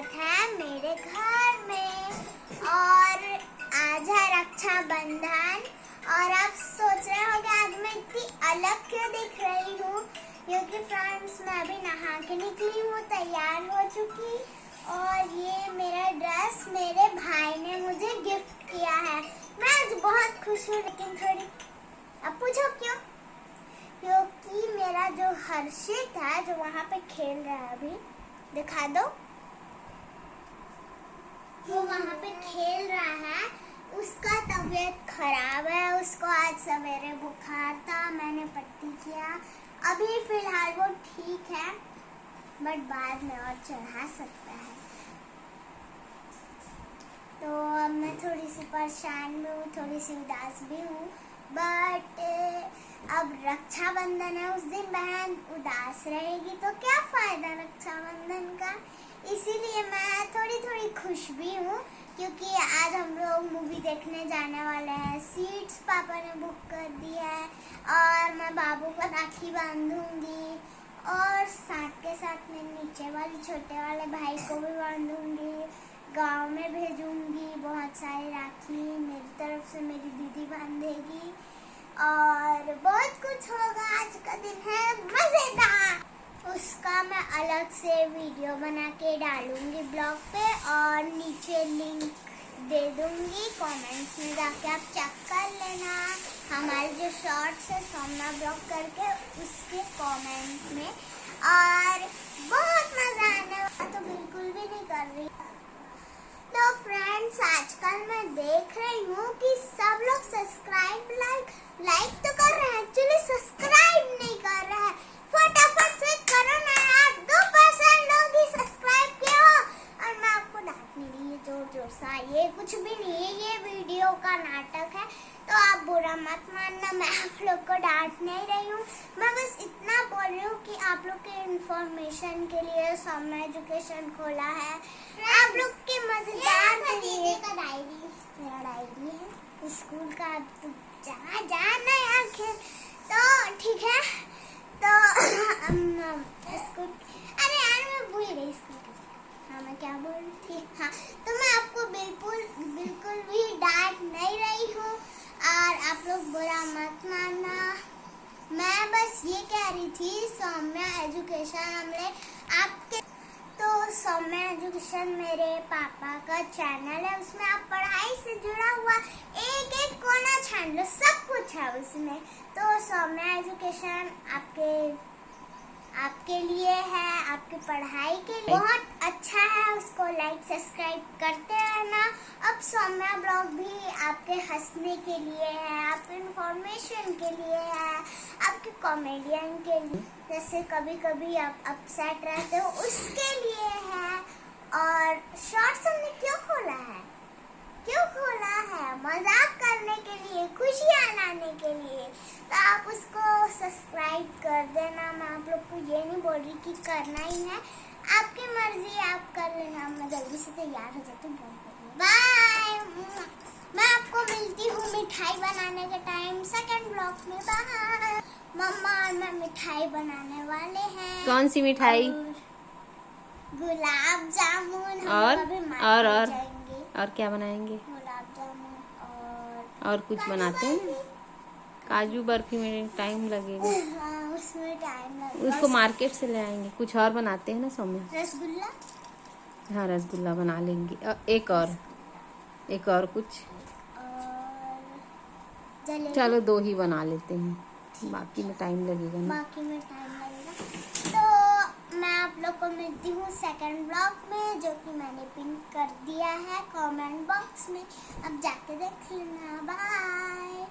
स्वागत है मेरे घर में। और आज है रक्षाबंधन और आप सोच रहे होंगे आज मैं इतनी अलग क्यों दिख रही हूँ, क्योंकि फ्रेंड्स मैं अभी नहा के निकली हूँ, तैयार हो चुकी। और ये मेरा ड्रेस मेरे भाई ने मुझे गिफ्ट किया है। मैं आज बहुत खुश हूँ, लेकिन थोड़ी, अब पूछो क्यों? क्योंकि मेरा जो हर्षित है जो वहाँ पे खेल रहा है, अभी दिखा दो, वो वहाँ पे खेल रहा है, उसका तबीयत खराब है। उसको आज सवेरे बुखार था, मैंने पट्टी किया, अभी फिलहाल वो ठीक है, बट बाद में और चढ़ा सकता है। तो अब मैं थोड़ी सी परेशान भी हूँ, थोड़ी सी उदास भी हूँ, बट अब रक्षाबंधन है, उस दिन बहन उदास रहेगी तो क्या फायदा रक्षाबंधन का। इसीलिए मैं थोड़ी खुश भी हूँ, क्योंकि आज हम लोग मूवी देखने जाने वाले हैं। सीट्स पापा ने बुक कर दी है और मैं बाबू को राखी बांधूंगी और साथ के साथ मैं नीचे वाले छोटे वाले भाई को भी बांधूंगी, गांव में भेजूंगी बहुत सारी राखी, मेरी तरफ से मेरी दीदी बांधेगी और बहुत कुछ होगा। आज का दिन है मजेदार, उसका मैं अलग से वीडियो बना के डालूंगी ब्लॉग पे और नीचे लिंक दे दूंगी, कमेंट्स में जाके आप चेक कर लेना। हमारे जो शॉर्ट्स है सोमना ब्लॉग करके उसके कमेंट में, और बहुत मजा आने वाला, तो बिल्कुल भी नहीं कर रही। तो फ्रेंड्स आजकल मैं देख रही हूँ कि सब लोग सब्सक्राइब लाइक तो कर रहे हैं, एक्चुअली सब्सक्राइब नहीं कर रहे हैं। फटाफट से करो ना यार, 2% लोग ही सब्सक्राइब किए हो और मैं आपको डांट नहीं रही है जोर सा, ये कुछ भी नहीं है, ये वीडियो का नाटक है, तो आप बुरा मत मानना, मैं आप लोग को डांट नहीं रही हूँ। मैं बस इतना बोल रही हूँ कि आप लोग के इंफॉर्मेशन के लिए सोमना एजुकेशन खोला है, आप लोग के मजेदार के लिए। मेरा डायरी है स्कूल का, जाना यार खेल, तो ठीक है। तो स्कूल, अरे यार मैं भूल गई स्कूल का, हाँ मैं क्या बोल रही थी, हाँ तो मैं आपको बिल्कुल भी डांट नहीं रही हूँ और आप लोग बुरा मत मानना। मैं बस ये कह रही थी सोम्या एजुकेशन हमने आपके, तो सोम्या एजुकेशन मेरे पापा का चैनल है, उसमें आप पढ़ाई से जुड़ा हुआ एक कोना छान लो, सब कुछ है उसमें। तो सोम्या एजुकेशन आपके लिए है, आपकी पढ़ाई के लिए बहुत अच्छा है, उसको लाइक सब्सक्राइब करते रहना। अब सोम्या ब्लॉग भी आपके हंसने के लिए है, आपके इंफॉर्मेशन के लिए है, आपके कॉमेडियन के लिए, जैसे कभी कभी आप अपसेट रहते हो उसके लिए है। और शॉर्ट्स हमने क्यों खोला है? मजाक करने के लिए, खुशियाँ लाने के लिए, तो आप उसको सब्सक्राइब कर देना। मैं आप लोग को ये नहीं बोल रही कि करना ही है, आपकी मर्जी, आप कर लेना। मैं जल्दी से तैयार हो जाती हूँ, बाय। मैं आपको मिलती हूँ मिठाई बनाने के टाइम सेकंड ब्लॉग में, बाय। मम्मा और मैं मिठाई बनाने वाले हैं। कौन सी मिठाई? गुलाब जामुन। और क्या बनाएंगे? गुलाब जामुन और कुछ बनाते हैं ना, काजू बर्फी में टाइम लगेगा। हाँ, उसमें टाइम लगेगा, उसको मार्केट से ले आएंगे। कुछ और बनाते हैं ना सोम्या? रसगुल्ला। हाँ रसगुल्ला बना लेंगे, एक और कुछ, चलो 2 ही बना लेते हैं, बाकी में टाइम लगेगा ना। तो मैं आप लोग को मिलती हूँ सेकंड ब्लॉग में, जो कि मैंने पिन कर दिया है कमेंट बॉक्स में, अब जाके देख लेना, बाय।